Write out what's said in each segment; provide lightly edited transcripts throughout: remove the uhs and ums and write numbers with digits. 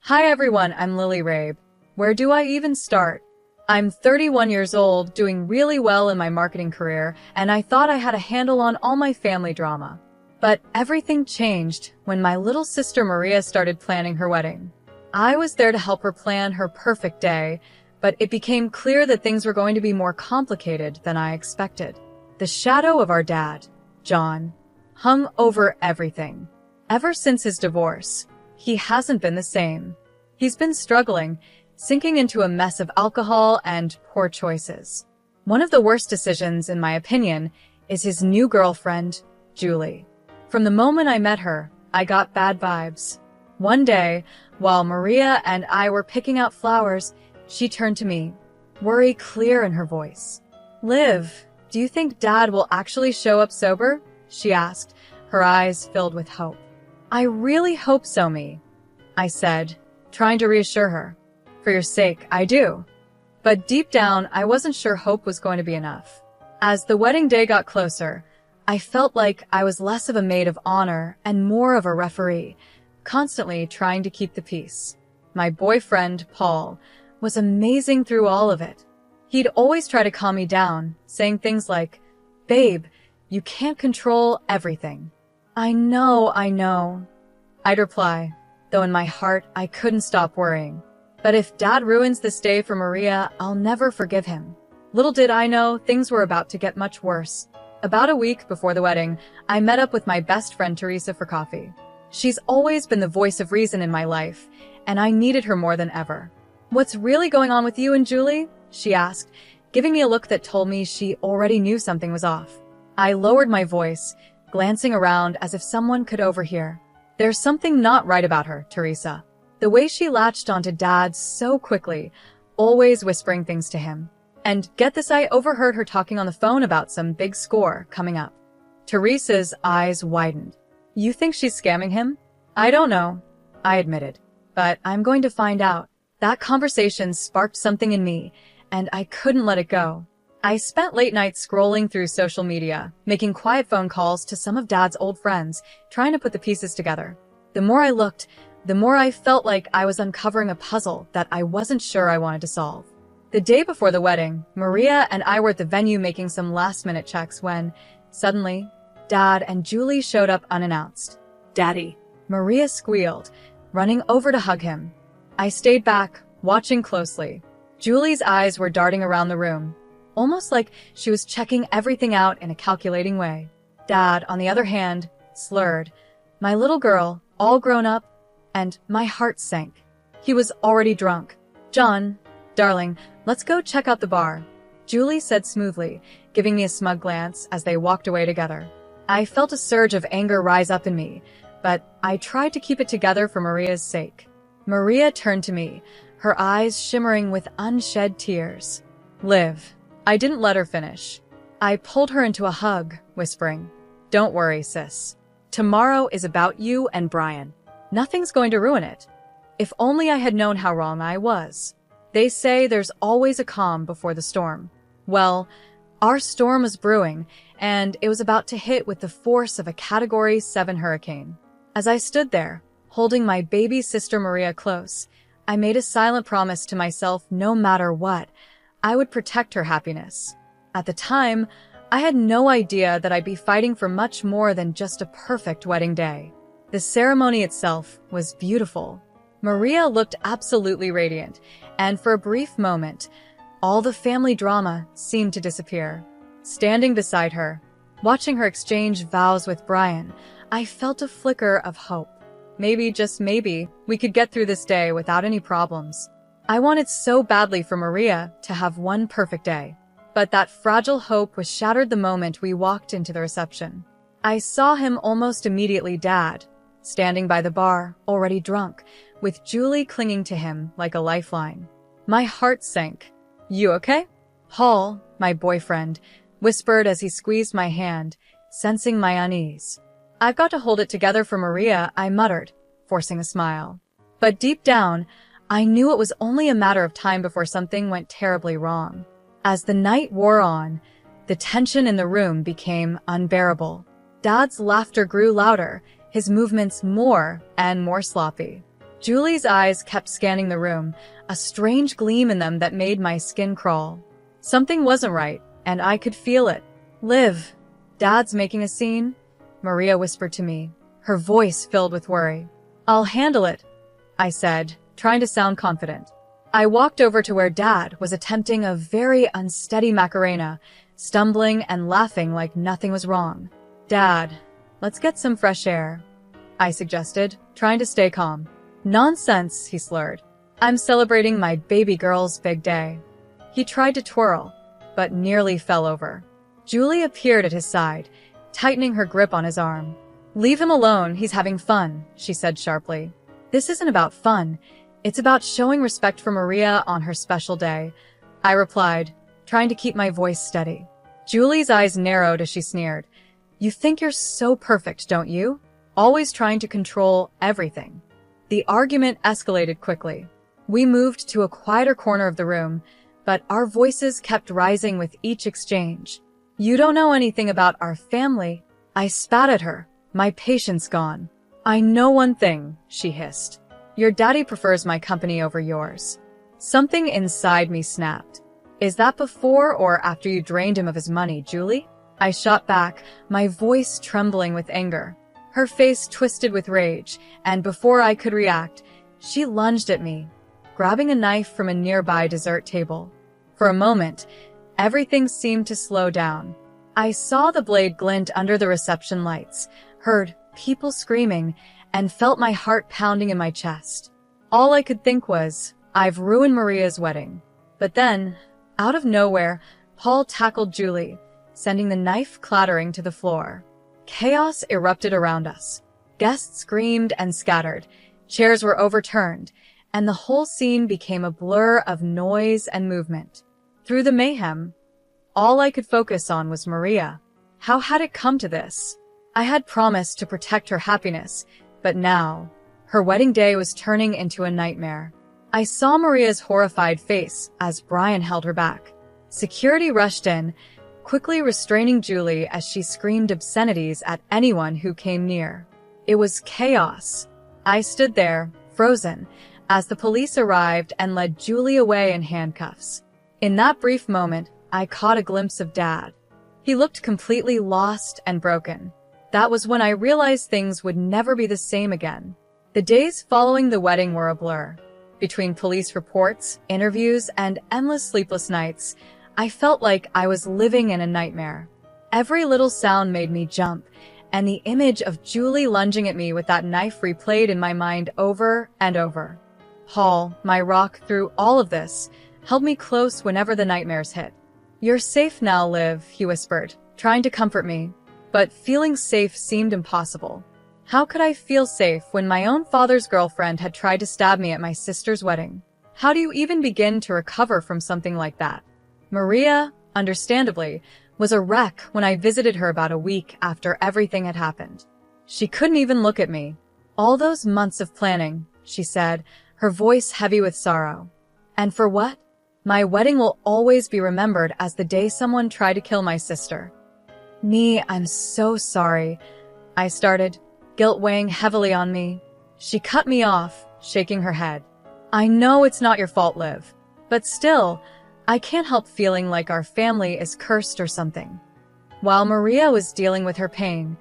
Hi everyone, I'm Lily Rabe. Where do I even start? I'm 31 years old, doing really well in my marketing career, and I thought I had a handle on all my family drama. But everything changed when my little sister Maria started planning her wedding. I was there to help her plan her perfect day, but it became clear that things were going to be more complicated than I expected. The shadow of our dad, John, hung over everything. Ever since his divorce, he hasn't been the same. He's been struggling, sinking into a mess of alcohol and poor choices. One of the worst decisions, in my opinion, is his new girlfriend, Julie. From the moment I met her, I got bad vibes. One day, while Maria and I were picking out flowers, she turned to me, worry clear in her voice. "Liv, do you think Dad will actually show up sober?" she asked, her eyes filled with hope. "I really hope so, me," I said, trying to reassure her. "For your sake, I do." But deep down, I wasn't sure hope was going to be enough. As the wedding day got closer, I felt like I was less of a maid of honor and more of a referee, constantly trying to keep the peace. My boyfriend, Paul, was amazing through all of it. He'd always try to calm me down, saying things like, "Babe, you can't control everything." I know. I'd reply, though in my heart I couldn't stop worrying. But if Dad ruins this day for Maria, I'll never forgive him. Little did I know, things were about to get much worse. About a week before the wedding, I met up with my best friend Teresa for coffee. She's always been the voice of reason in my life, and I needed her more than ever. "What's really going on with you and Julie?" she asked, giving me a look that told me she already knew something was off. I lowered my voice, glancing around as if someone could overhear. "There's something not right about her, Teresa." The way she latched onto Dad so quickly, always whispering things to him. And get this, I overheard her talking on the phone about some big score coming up. Teresa's eyes widened. "You think she's scamming him?" "I don't know," I admitted. "But I'm going to find out." That conversation sparked something in me, and I couldn't let it go. I spent late nights scrolling through social media, making quiet phone calls to some of Dad's old friends, trying to put the pieces together. The more I looked, the more I felt like I was uncovering a puzzle that I wasn't sure I wanted to solve. The day before the wedding, Maria and I were at the venue making some last-minute checks when, suddenly, Dad and Julie showed up unannounced. "Daddy," Maria squealed, running over to hug him. I stayed back, watching closely. Julie's eyes were darting around the room, almost like she was checking everything out in a calculating way. Dad, on the other hand, slurred, "My little girl, all grown up," and my heart sank. He was already drunk. "John, darling, let's go check out the bar," Julie said smoothly, giving me a smug glance as they walked away together. I felt a surge of anger rise up in me, but I tried to keep it together for Maria's sake. Maria turned to me, her eyes shimmering with unshed tears. "Liv." I didn't let her finish. I pulled her into a hug, whispering, "Don't worry, sis. Tomorrow is about you and Brian. Nothing's going to ruin it." If only I had known how wrong I was. They say there's always a calm before the storm. Well, our storm was brewing, and it was about to hit with the force of a Category 7 hurricane. As I stood there, holding my baby sister Maria close, I made a silent promise to myself no matter what, I would protect her happiness. At the time, I had no idea that I'd be fighting for much more than just a perfect wedding day. The ceremony itself was beautiful. Maria looked absolutely radiant, and for a brief moment, all the family drama seemed to disappear. Standing beside her, watching her exchange vows with Brian, I felt a flicker of hope. Maybe, just maybe, we could get through this day without any problems. I wanted so badly for Maria to have one perfect day. But that fragile hope was shattered the moment we walked into the reception. I saw him almost immediately, Dad, standing by the bar, already drunk, with Julie clinging to him like a lifeline. My heart sank. "You okay?" Paul, my boyfriend, whispered as he squeezed my hand, sensing my unease. "I've got to hold it together for Maria," I muttered, forcing a smile. But deep down, I knew it was only a matter of time before something went terribly wrong. As the night wore on, the tension in the room became unbearable. Dad's laughter grew louder, his movements more and more sloppy. Julie's eyes kept scanning the room, a strange gleam in them that made my skin crawl. Something wasn't right, and I could feel it. Liv, Dad's making a scene? Maria whispered to me, her voice filled with worry. I'll handle it, I said, trying to sound confident. I walked over to where Dad was attempting a very unsteady Macarena, stumbling and laughing like nothing was wrong. Dad, let's get some fresh air, I suggested, trying to stay calm. Nonsense, he slurred. I'm celebrating my baby girl's big day. He tried to twirl, but nearly fell over. Julie appeared at his side, tightening her grip on his arm. Leave him alone, he's having fun, she said sharply. This isn't about fun. It's about showing respect for Maria on her special day, I replied, trying to keep my voice steady. Julie's eyes narrowed as she sneered. You think you're so perfect, don't you? Always trying to control everything. The argument escalated quickly. We moved to a quieter corner of the room, but our voices kept rising with each exchange. You don't know anything about our family. I spat at her, my patience gone. I know one thing, she hissed. Your daddy prefers my company over yours. Something inside me snapped. Is that before or after you drained him of his money, Julie? I shot back, my voice trembling with anger. Her face twisted with rage, and before I could react, she lunged at me, grabbing a knife from a nearby dessert table. For a moment, everything seemed to slow down. I saw the blade glint under the reception lights, heard people screaming, and felt my heart pounding in my chest. All I could think was, I've ruined Maria's wedding. But then, out of nowhere, Paul tackled Julie, sending the knife clattering to the floor. Chaos erupted around us. Guests screamed and scattered, chairs were overturned, and the whole scene became a blur of noise and movement. Through the mayhem, all I could focus on was Maria. How had it come to this? I had promised to protect her happiness, but now, her wedding day was turning into a nightmare. I saw Maria's horrified face as Brian held her back. Security rushed in, quickly restraining Julie as she screamed obscenities at anyone who came near. It was chaos. I stood there, frozen, as the police arrived and led Julie away in handcuffs. In that brief moment, I caught a glimpse of Dad. He looked completely lost and broken. That was when I realized things would never be the same again. The days following the wedding were a blur. Between police reports, interviews, and endless sleepless nights, I felt like I was living in a nightmare. Every little sound made me jump, and the image of Julie lunging at me with that knife replayed in my mind over and over. Paul, my rock through all of this, held me close whenever the nightmares hit. You're safe now, Liv, he whispered, trying to comfort me. But feeling safe seemed impossible. How could I feel safe when my own father's girlfriend had tried to stab me at my sister's wedding? How do you even begin to recover from something like that? Maria, understandably, was a wreck when I visited her about a week after everything had happened. She couldn't even look at me. All those months of planning, she said, her voice heavy with sorrow. And for what? My wedding will always be remembered as the day someone tried to kill my sister. I'm so sorry, I started, guilt weighing heavily on me. She cut me off, shaking her head. I know it's not your fault, Liv. But still, I can't help feeling like our family is cursed or something. While Maria was dealing with her pain,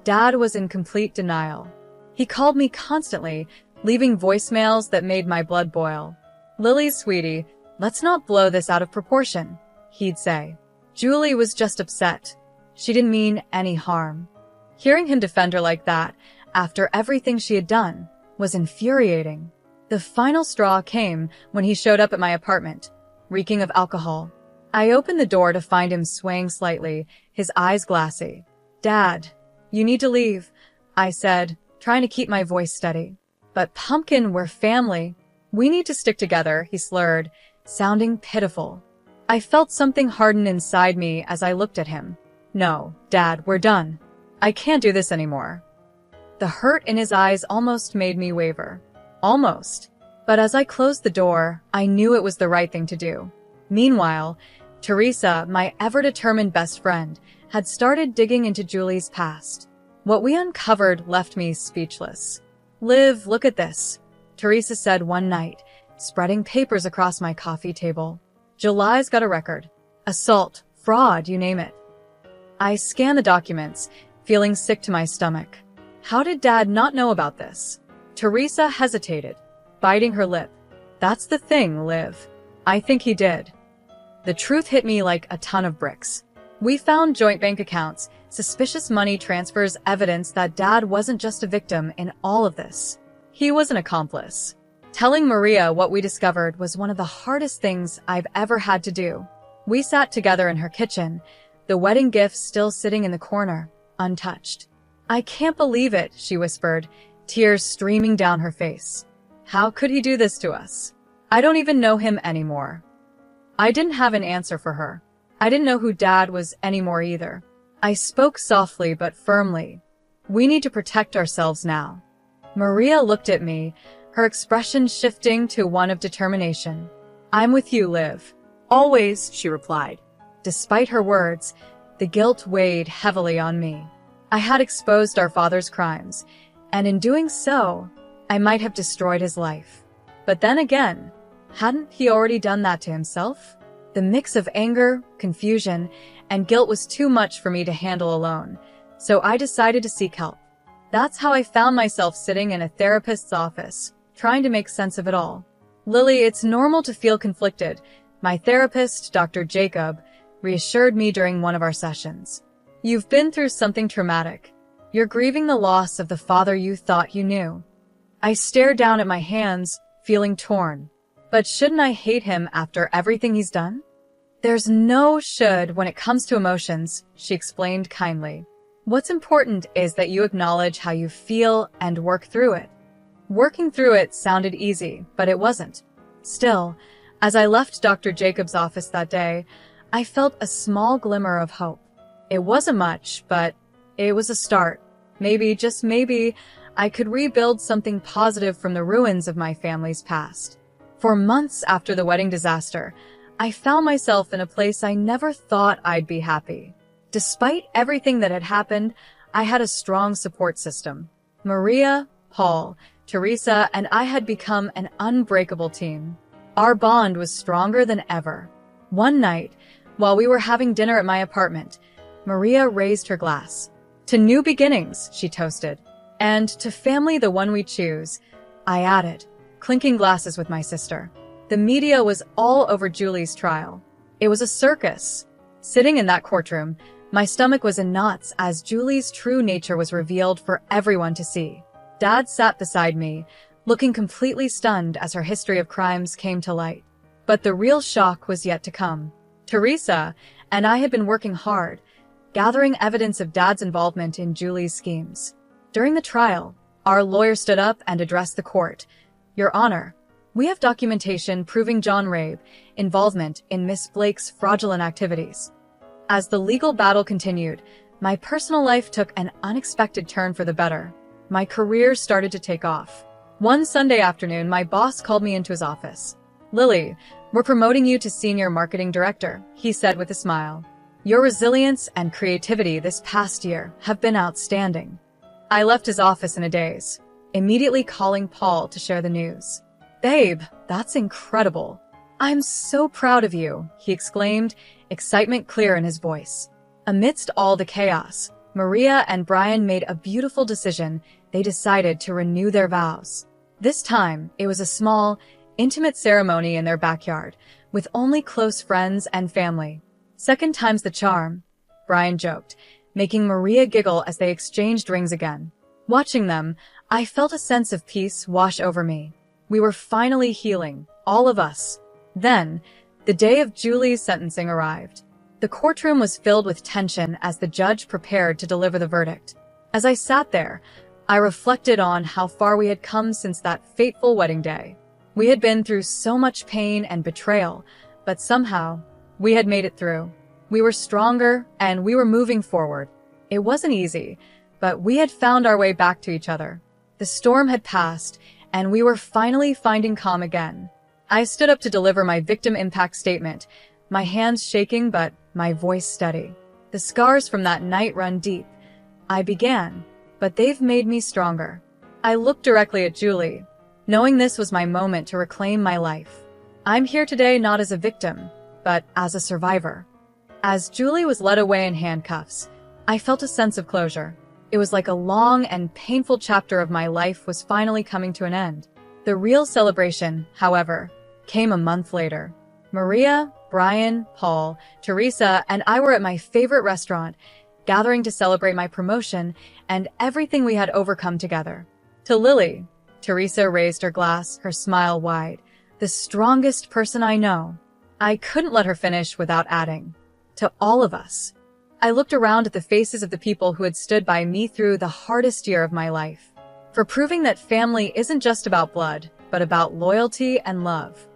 Dad was in complete denial. He called me constantly, leaving voicemails that made my blood boil. Lily, sweetie, let's not blow this out of proportion, he'd say. Julie was just upset. She didn't mean any harm. Hearing him defend her like that, after everything she had done, was infuriating. The final straw came when he showed up at my apartment, reeking of alcohol. I opened the door to find him swaying slightly, his eyes glassy. Dad, you need to leave, I said, trying to keep my voice steady. But Pumpkin, we're family. We need to stick together, he slurred, sounding pitiful. I felt something harden inside me as I looked at him. No, Dad, we're done. I can't do this anymore. The hurt in his eyes almost made me waver. Almost. But as I closed the door, I knew it was the right thing to do. Meanwhile, Teresa, my ever-determined best friend, had started digging into Julie's past. What we uncovered left me speechless. Liv, look at this. Teresa said one night, spreading papers across my coffee table. July's got a record. Assault, fraud, you name it. I scanned the documents, feeling sick to my stomach. How did Dad not know about this? Teresa hesitated, biting her lip. That's the thing, Liv. I think he did. The truth hit me like a ton of bricks. We found joint bank accounts, suspicious money transfers, evidence that Dad wasn't just a victim in all of this. He was an accomplice. Telling Maria what we discovered was one of the hardest things I've ever had to do. We sat together in her kitchen, the wedding gifts still sitting in the corner, untouched. I can't believe it, she whispered, tears streaming down her face. How could he do this to us? I don't even know him anymore. I didn't have an answer for her. I didn't know who Dad was anymore either. I spoke softly but firmly. We need to protect ourselves now. Maria looked at me, her expression shifting to one of determination. I'm with you, Liv. Always, she replied. Despite her words, the guilt weighed heavily on me. I had exposed our father's crimes, and in doing so, I might have destroyed his life. But then again, hadn't he already done that to himself? The mix of anger, confusion, and guilt was too much for me to handle alone, so I decided to seek help. That's how I found myself sitting in a therapist's office, trying to make sense of it all. Lily, it's normal to feel conflicted. My therapist, Dr. Jacob, reassured me during one of our sessions. You've been through something traumatic. You're grieving the loss of the father you thought you knew. I stared down at my hands, feeling torn. But shouldn't I hate him after everything he's done? There's no should when it comes to emotions, she explained kindly. What's important is that you acknowledge how you feel and work through it. Working through it sounded easy, but it wasn't. Still, as I left Dr. Jacob's office that day, I felt a small glimmer of hope. It wasn't much, but it was a start. Maybe, just maybe, I could rebuild something positive from the ruins of my family's past. For months after the wedding disaster, I found myself in a place I never thought I'd be happy. Despite everything that had happened, I had a strong support system. Maria, Paul, Teresa, and I had become an unbreakable team. Our bond was stronger than ever. One night, while we were having dinner at my apartment, Maria raised her glass. To new beginnings, she toasted. And to family, the one we choose, I added, clinking glasses with my sister. The media was all over Julie's trial. It was a circus. Sitting in that courtroom, my stomach was in knots as Julie's true nature was revealed for everyone to see. Dad sat beside me, looking completely stunned as her history of crimes came to light. But the real shock was yet to come. Teresa and I had been working hard, gathering evidence of Dad's involvement in Julie's schemes. During the trial, our lawyer stood up and addressed the court. Your Honor, we have documentation proving John Rabe involvement in Miss Blake's fraudulent activities. As the legal battle continued, my personal life took an unexpected turn for the better. My career started to take off. One Sunday afternoon, my boss called me into his office. Lily, we're promoting you to Senior Marketing Director, he said with a smile. Your resilience and creativity this past year have been outstanding. I left his office in a daze, immediately calling Paul to share the news. Babe, that's incredible. I'm so proud of you, he exclaimed, excitement clear in his voice. Amidst all the chaos, Maria and Brian made a beautiful decision. They decided to renew their vows. This time, it was a small, intimate ceremony in their backyard, with only close friends and family. Second time's the charm, Brian joked, making Maria giggle as they exchanged rings again. Watching them, I felt a sense of peace wash over me. We were finally healing, all of us. Then, the day of Julie's sentencing arrived. The courtroom was filled with tension as the judge prepared to deliver the verdict. As I sat there, I reflected on how far we had come since that fateful wedding day. We had been through so much pain and betrayal, but somehow, we had made it through. We were stronger, and we were moving forward. It wasn't easy, but we had found our way back to each other. The storm had passed, and we were finally finding calm again. I stood up to deliver my victim impact statement, my hands shaking but my voice steady. The scars from that night run deep. I began, but they've made me stronger. I looked directly at Julie. knowing this was my moment to reclaim my life. I'm here today not as a victim, but as a survivor. As Julie was led away in handcuffs, I felt a sense of closure. It was like a long and painful chapter of my life was finally coming to an end. The real celebration, however, came a month later. Maria, Brian, Paul, Teresa, and I were at my favorite restaurant, gathering to celebrate my promotion and everything we had overcome together. To Lily, Teresa raised her glass, her smile wide. The strongest person I know. I couldn't let her finish without adding, to all of us. I looked around at the faces of the people who had stood by me through the hardest year of my life, for proving that family isn't just about blood, but about loyalty and love.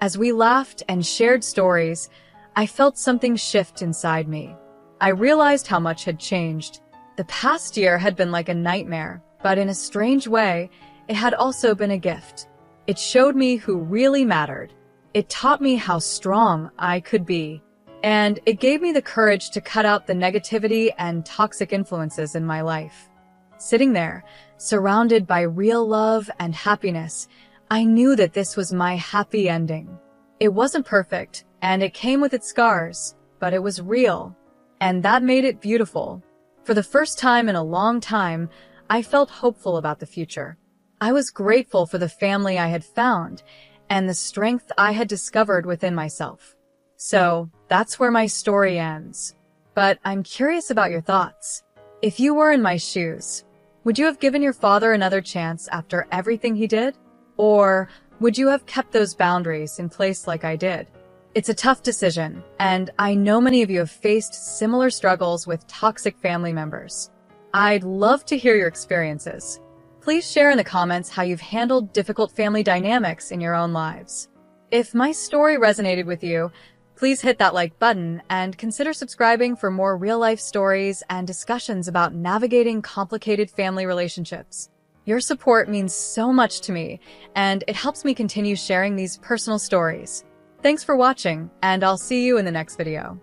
As we laughed and shared stories, I felt something shift inside me. I realized how much had changed. The past year had been like a nightmare, but in a strange way, it had also been a gift. It showed me who really mattered. It taught me how strong I could be. And it gave me the courage to cut out the negativity and toxic influences in my life. Sitting there, surrounded by real love and happiness, I knew that this was my happy ending. It wasn't perfect, and it came with its scars, but it was real. And that made it beautiful. For the first time in a long time, I felt hopeful about the future. I was grateful for the family I had found and the strength I had discovered within myself. So, that's where my story ends. But I'm curious about your thoughts. If you were in my shoes, would you have given your father another chance after everything he did? Or would you have kept those boundaries in place like I did? It's a tough decision, and I know many of you have faced similar struggles with toxic family members. I'd love to hear your experiences. Please share in the comments how you've handled difficult family dynamics in your own lives. If my story resonated with you, please hit that like button and consider subscribing for more real-life stories and discussions about navigating complicated family relationships. Your support means so much to me, and it helps me continue sharing these personal stories. Thanks for watching, and I'll see you in the next video.